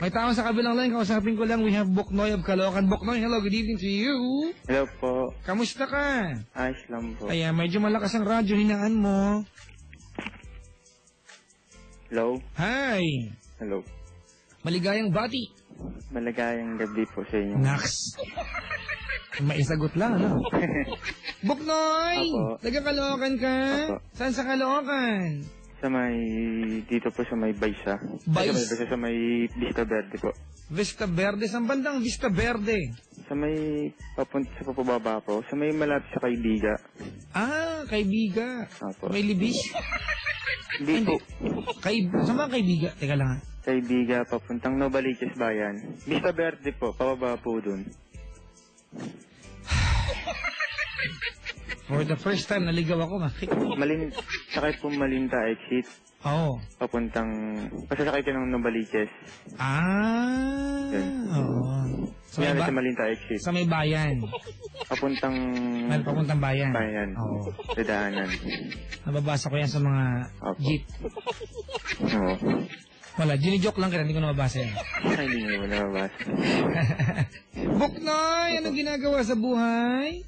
May tao sa kabilang line, kausapin ko lang, we have Buknoy of Caloocan. Buknoy, hello, good evening to you. Hello po. Kamusta ka? Ayos lang po. Ayan, medyo malakas ang radyo, hinaan mo. Hello? Hi! Hello. Maligayang bati. Malagayang gabi po sa inyo. Naks. Maisagot lang, ano? Buknoy! Apo. Taga Caloocan ka? Apo. Saan sa Caloocan? Sa may, dito po sa may Baysa. Baysa? Sa may Baysa, sa may Vista Verde po. Vista Verde. Saan bandang Vista Verde? Sa may, papunta sa papababa po. Sa may malapit sa Kaibiga. Ah, Kaibiga. Apo. May libis? Hindi po. Saan ba ang Kaibiga? Teka lang ha. Kaibiga, papuntang Novaliches Bayan. Vista Verde po, pababa po dun. For the first time, naligaw ako, makik. Sakay po Malinta exit. Oo. Papuntang, pasasakay ka ng Novaliches. Ah. Oo. Sa Malinta exit. Sa may bayan. Papuntang Papuntang bayan. Bayan. Oo. Dadaanan. Nababasa ko yan sa mga Opo. jeep. Oo. Wala, gini-joke lang kita, hindi ko nababasa yan. Ay, hindi mo nababasa. Buknoy, anong ginagawa sa buhay?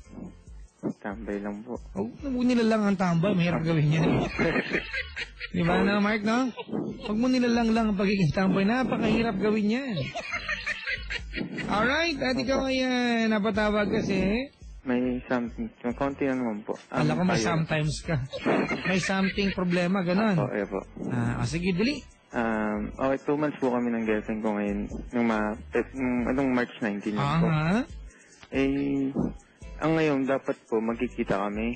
Tambay lang po. Oh, huwag nilalang ang tambay, mahirap gawin yan eh. Di ba na, Mark, no? Huwag mo nilalang lang ang pagiging tambay, napakahirap gawin yan. Alright, at ikaw ay napatawag kasi. May something, may konti na naman po. Alam ko may sometimes ka. May something problema, ganon. Oo, eh po. Sige, dali. Okay, 2 months po kami ng girlfriend ko ngayon. Anong March 19 yun po. Ang ngayon, dapat po magkikita kami.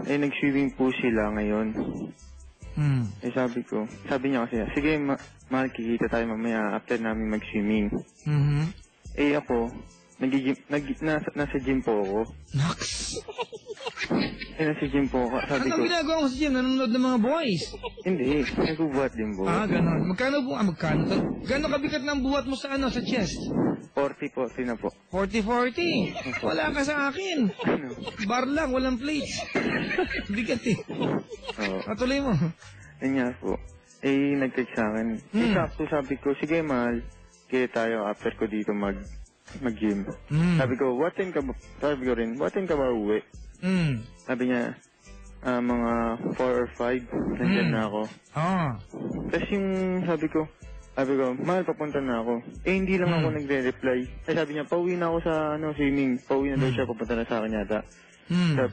Nag-swimming po sila ngayon. Sabi niya kasi, sige, mahal, kikita tayo mamaya after namin mag-swimming. Ako, nasa gym po ako. Naks! Nasa gym po ako. Sabi ko, Anong ginagawa mo sa gym? Nanonood ng mga boys? hindi, nagbubuhat din po. Ganon. Magkano? Gano'ng kabigat ng buhat mo sa sa chest? 40 na po. 40-40. Wala ka sa akin. Bar lang, walang plates. Bigat eh. Oo. Patuloy mo. Yun nga po. Nag-text sa akin. Sakto sabi ko, sige mahal, kaya tayo after ko dito mag-gym. Sabi ko, what time ka ba uwi? Sabi niya, mga 4 or 5, nandyan na ako. Tapos yung sabi ko, mahal, papunta na ako. Hindi lang ako nagre-reply. Sabi niya, pauwi na ako sa swimming. Pauwi na daw siya, papunta na sa akin yata.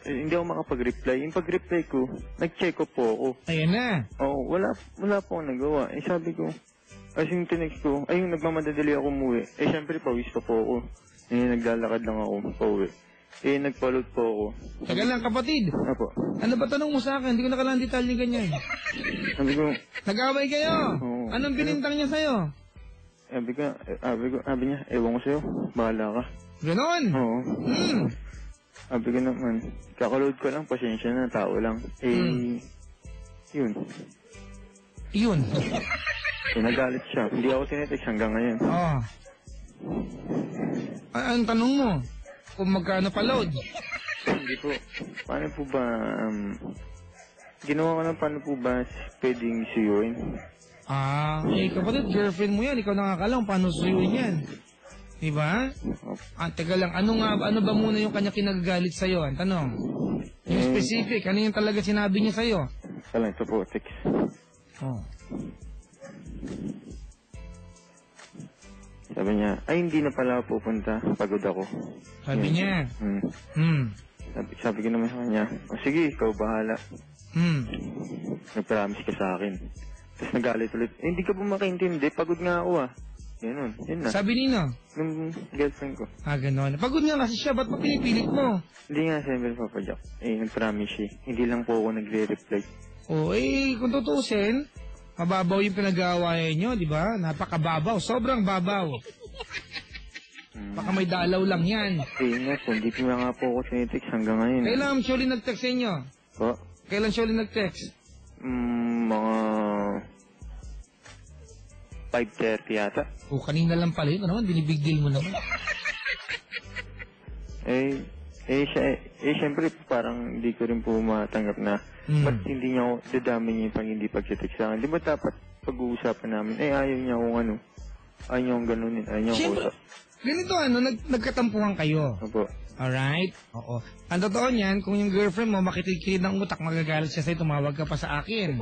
Hindi ako makapag-reply. Yung pag-reply ko, nag-check up po ako. Ayan na. Oo, wala po akong nagawa. Sabi ko, yung tinext ko, yung nagmamadali ako umuwi. Siyempre, pawis pa po ako. Naglalakad lang ako pauwi. Nagpalot po ako. Tagal lang, kapatid. Apo. Ano ba tanong mo sa akin? Hindi ko nakalang detalye ganyan. Sabi ko, nag-away kayo? Oo. Anong binintang niya sa'yo? sabi niya, ewan ko sa'yo, bahala ka. Ganon? Oo. Sabi ko naman, kakaload ko lang, pasensya na, tao lang. Yun. Nagalit siya. Hindi ako tinetext hanggang ngayon. Anong tanong mo? Kung magkano pa load? Hindi po. Paano po ba, ginawa ko na paano po ba pwedeng suyuin? Kapatid, girlfriend mo yan. Ikaw nakakalang paano suyuin yan. Diba? Teka lang, ano ba muna yung kanya kinagagalit sa'yo? Ang tanong. Yung specific, ano yung talaga sinabi niya sa'yo? Ito po, text. Sabi niya, hindi na pala pupunta. Pagod ako. Sabi niya? Sabi ko naman sa kanya, sige, ikaw bahala. Nag-promise ka sa akin. Tapos nagalit ulit, hindi ka po makaintindi, pagod nga ako Yun na. Sabi nino? Yung girlfriend ko. Ganon. Pagod nga kasi siya, ba't pa pinipilit mo? Hindi nga, siyempre, Papa Jack. Nag-promise siya. Hindi lang po ako nagre-reply. Kung tutusin, mababaw yung pinag-aawayan nyo, di ba? Napakababaw, sobrang babaw. Baka may dalaw lang yan. Nga po, hindi ko nga po ako sinitext hanggang ngayon. Kailan siya ulit nag-text sa inyo? Po? Kailan siya ulit nag-text? Mga 5:30 yata. Kanina lang pala yun. Ano naman, binibig deal mo naman. Siyempre, parang hindi ko rin po matanggap na ba't hindi niya ako dadami niya yung hindi pag-text sa akin. Di ba dapat pag-uusapan namin, ayaw niya kung ano. Ayaw niya kung ganunin. Ayaw niya kung Siyempre, usap. ganito nagkatampuhan kayo. Opo. Alright? Oo. Ang totoo niyan, kung yung girlfriend mo makitid-kilid ng utak, magagalit siya sa'yo, tumawag ka pa sa akin.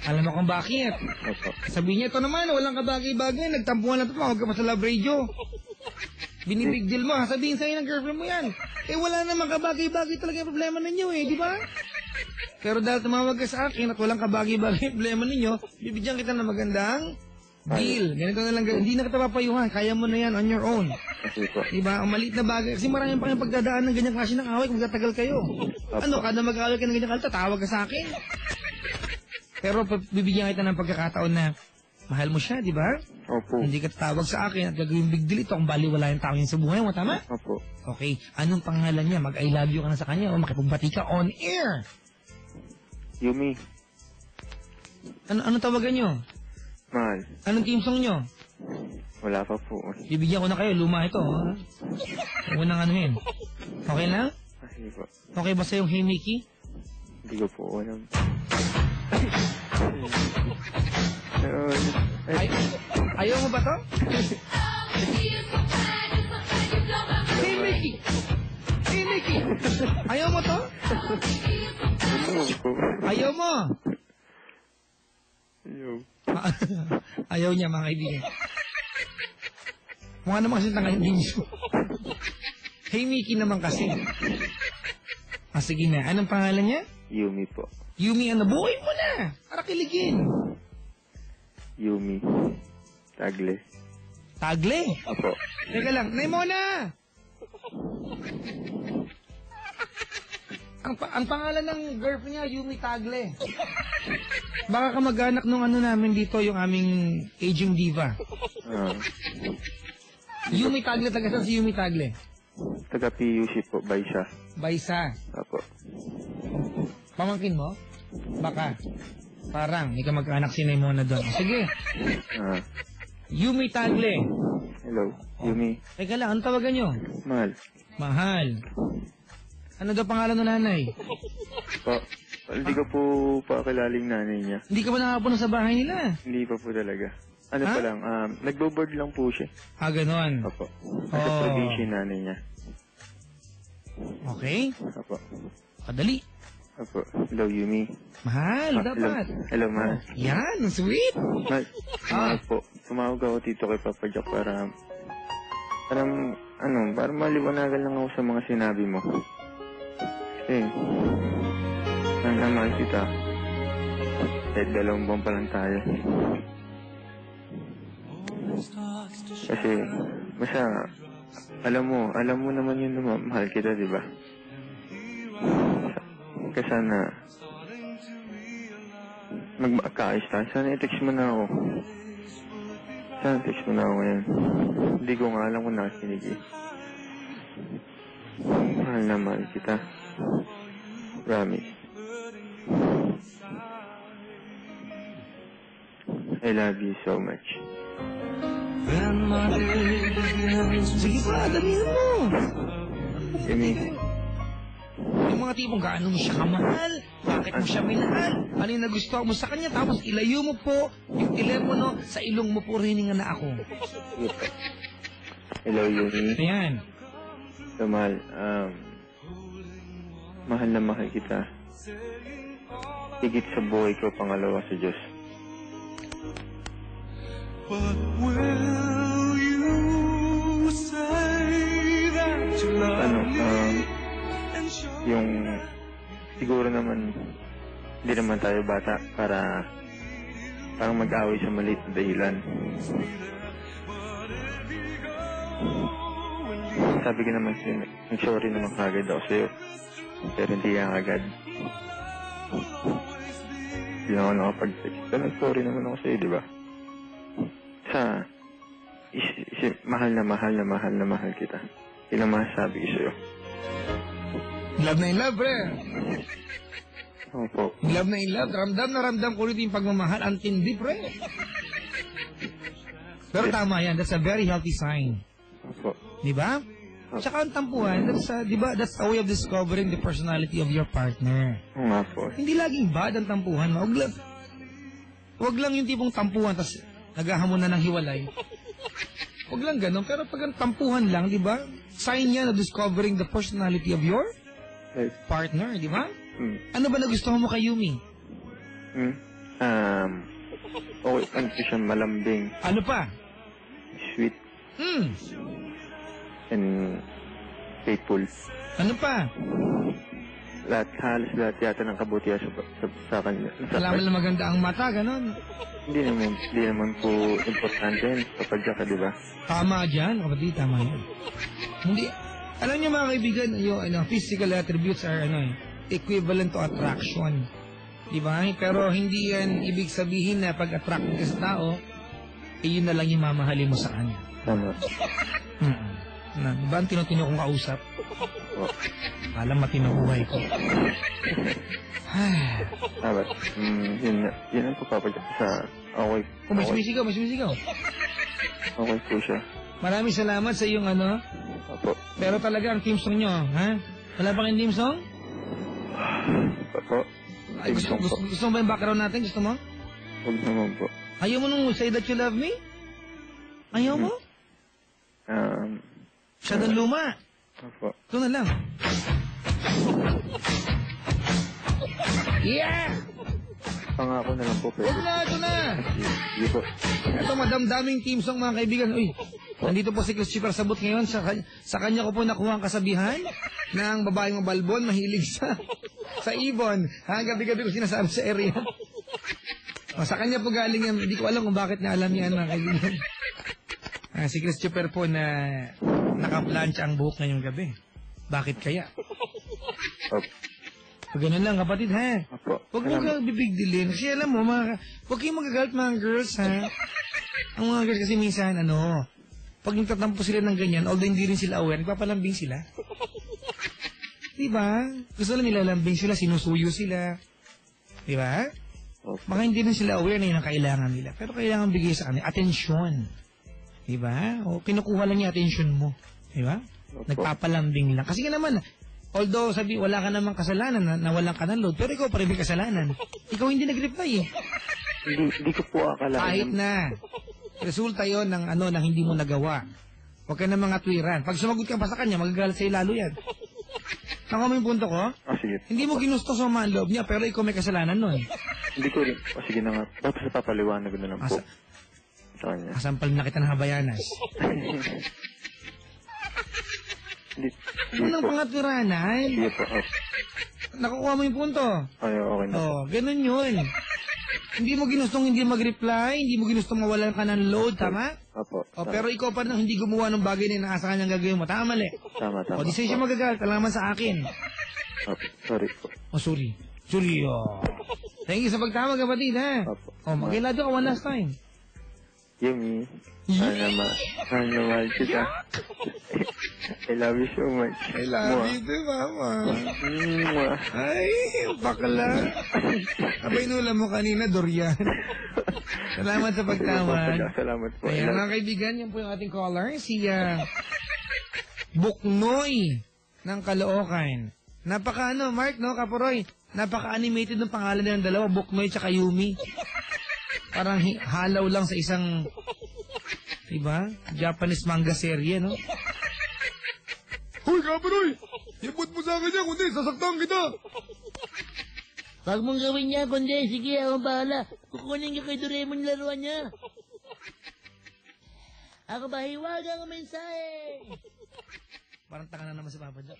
Alam mo kung bakit? Opo. Sabihin niya, ito naman, walang kabagay-bagay, nagtampuhan na ito, tumawag ka pa sa love radio. Binibig deal mo, sabihin sa'yo ng girlfriend mo yan. Wala namang kabagay-bagay talaga yung problema ninyo di ba? Pero dahil tumawag ka sa akin at walang kabagay-bagay yung problema ninyo, bibigyan kita ng magandang deal. Ganito na lang, hindi na kita papayuhan, kaya mo na yan on your own. Kasi po. Diba? Ang maliit na bagay. Kasi maraming pa kayong pagdadaan ng ganyang klase ng away kung magtatagal kayo. Ano, kada mag-away ka ng ganyang kalta, tawag ka sa akin. Pero bibigyan kita ng pagkakataon na mahal mo siya, di ba? Opo. Hindi ka tatawag sa akin at gagawin big deal ito kung baliwala yung tao niya sa buhay mo, tama? Opo. Okay, anong pangalan niya? Mag-I love you ka na sa kanya o makipagbati ka on air? Yumi. Ano tawagan niyo? Mahal. Anong team song niyo? Wala pa po. Bibigyan ko na kayo, luma ito. Ha? Huwag nang anuhin. Okay na? Kasi po. Okay ba sa'yong Hey Mickey? Hindi ko po alam. Ayaw mo ba to? Hey Mickey! Hey Mickey! Ayaw mo to? Ano po? Ayaw mo! Ayaw. Ayaw niya mga kaibigan. Mukha naman kasi tanga yung binso. Hey Mickey naman kasi. Sige na. Anong pangalan niya? Yumi po. Yumi, buhay mo na! Para kiligin. Yumi. Tagle. Tagle? Opo. Teka lang, Naimona! Ang pangalan ng girlfriend niya, Yumi Tagle. Baka kamag-anak nung namin dito, yung aming aging diva. Yumi Tagle, taga saan si Yumi Tagle? Taga PUC po, Baisa. Baisa. Opo. Pamangkin mo? Baka. Parang, hindi ka mag-anak si Naimona doon. Sige. Yumi Tagle. Hello, Yumi. Teka lang, ano tawagan nyo? Mahal. Mahal. Ano daw pangalan ng nanay? Po. Hindi ko po pakilaling nanay niya. Hindi ka ba nakapunta sa bahay nila? Hindi pa po talaga. Ano pa lang, nagbo-board lang po siya. Ganon. Opo. Nasa probinsya yung nanay niya. Okay. Opo. Kadali. Opo. Hello, Yumi. Mahal, dapat. Hello, mahal. Yan, ang sweet. Mahal po. Tumawag ako dito kay Papa Jack para maliwanagan lang ako sa mga sinabi mo. Kasi, mahal kita. Kahit 2 buwan pa lang tayo. Kasi, basta, alam mo naman yun na mahal kita, di ba? Kaya sana, mag-kaayos tayo. Sana i-text mo na ako. Sana text mo na ako ngayon. Hindi ko nga alam kung nakikinig eh. Mahal na mahal kita. Promise. I love you so much. Sige pa, dalihan mo. Yumi. Yung mga tipong gaano mo siya kamahal, bakit mo siya minahal, ano yung nagustuhan mo sa kanya, tapos ilayo mo po yung telepono sa ilong mo po riningan na ako. Hello, Yumi. Ayan. So, mahal, mahal na mahal kita. Higit sa buhay ko, pangalawa sa Diyos. But will you say that you love me? Yung siguro naman hindi naman tayo bata para parang mag-away sa maliit na dahilan. Sabi ko naman nag-sorry naman kagad ako sa'yo, pero hindi yan agad. Hindi na ako nakapag-text. Pero nag-sorry naman ako sa'yo, di ba? Mahal na mahal kita. Yun ang masasabi ko sa'yo. Love na in love, pre. Opo. Love na in love. Ramdam na ramdam ko rin yung pagmamahal. Ang tindi, pre. Pero tama yan. That's a very healthy sign. Opo. Diba? Tsaka ang tampuhan, diba, that's a way of discovering the personality of your partner. Oo nga po. Hindi laging bad ang tampuhan. Huwag lang yung tipong tampuhan, tas naghahamon na ng hiwalay. Huwag lang ganun. Pero pag ang tampuhan lang, di ba? Sign yan of discovering the personality of your Yes. partner, di ba? Mm. Ano ba nagustuhan mo kay Yumi? Okay, ano siya, malambing, Ano pa? sweet, Hmm. and faithful. Ano pa? Halos lahat yata ng kabutihan sa kanya. Alam mo maganda ang mata, ganon. Hindi naman po importante yun kapag ka, di ba? Tama dyan, kapatid, tama yun. Hindi, alam niyo mga kaibigan, yung physical attributes are equivalent to attraction. Di ba? Pero hindi yan ibig sabihin na pag attract ka sa tao, yun na lang yung mamahalin mo sa kanya. Tama. Di ba ang tinutino kong kausap? Oh. Alam matinubuhay ko. Tama. Yun ang papapadyak sa okay. May sumisigaw, may sumisigaw. Okay po siya. Maraming salamat sa iyong Opo. pero talaga ang team song nyo, ha? Wala bang team song? Opo. Ay, gusto mo ba yung background natin? Gusto mo? Huwag naman po. Ayaw mo nung say that you love me? Ayaw mo? Siya ng luma. Opo. Ito na lang. Yeah! Pangako na lang po, pwede. Huwag na, ito na! Sige po. Ito, madamdaming team song mga kaibigan. Uy, nandito po si Christopher Sabut ngayon. Sa kanya ko po nakuha ang kasabihan ng babaeng mabalbon, mahilig sa ibon. Ha, gabi-gabi ko sinasabi sa area. Sa kanya po galing yan. Hindi ko alam kung bakit na alam yan mga kaibigan. Si Christopher po na nakaplansya ang buhok ngayong gabi. Bakit kaya? Opo. Pag ganun lang, kapatid, ha? Opo. Huwag mo ka bibigdilin. Kasi alam mo, huwag kayong magagalit mga girls, ha? Ang mga girls kasi minsan, pag nagtatampo sila ng ganyan, although hindi rin sila aware, nagpapalambing sila. Diba? Gusto lang nilalambing sila, sinusuyo sila. Diba? Opo. Baka hindi rin sila aware na yun ang kailangan nila. Pero kailangan bigay sa kanila, atensyon. Diba? O kinukuha lang niya atensyon mo. Diba? Opo. Nagpapalambing lang. Kasi nga naman, although sabi wala ka namang kasalanan na walang ka ng load, pero ikaw pa rin may kasalanan. Ikaw hindi nag-reply eh. Hindi ko po akalain. Kahit na. Resulta yon ng ng hindi mo nagawa. Huwag ka na mga tuwiran. Pag sumagot ka pa sa kanya, magagalit sa'yo lalo yan. Nakuha mo yung punto ko? Sige. Hindi mo ginusto sa mga loob niya, pero ikaw may kasalanan nun. Hindi ko rin. Sige na nga. Tapos napapaliwanag ko na lang po. Sa kanya. Kasampal na kita ng habayanas. Hindi Unang po. pangatwiranan. Sige po. Nakukuha mo yung punto. Ay, okay na. Oh, ganun yun. Hindi mo ginustong hindi mag-reply, hindi mo ginustong mawalan ka ng load, tama? Opo. O, pero ikaw pa rin hindi gumawa ng bagay na inaasa kanyang gagawin mo. Tama, mali. Tama. O, di siya magagalit. Alam naman sa akin. Opo. Sorry po. O, sorry. Sorry, Thank you sa pagtawag, kapatid, ha? Opo. O, mag-ilado ka one last time. Yumi. Sana mahal kita. I love you so much. too, mama. Mwah. Ay, bakla. Abay, nula mo kanina, Dorian. Salamat sa pagtawag. Salamat po. Kaya mga kaibigan, yan po yung ating caller, si Buknoy ng Caloocan. Napaka Mark, no, Kaporoy? Napaka-animated ng pangalan ng dalawa, Buknoy tsaka Yumi. Parang halaw lang sa isang, diba? Japanese manga serye, no? Hoy, Kaporoy! Ibot mo sa akin yan, kundi sasaktan kita! Huwag mong gawin niya, kundi. Sige, ako bahala. Kukunin niyo kay Doraemon laruan niya. Ako ba hiwagang mensahe? Parang tanga na naman si Papa Jack.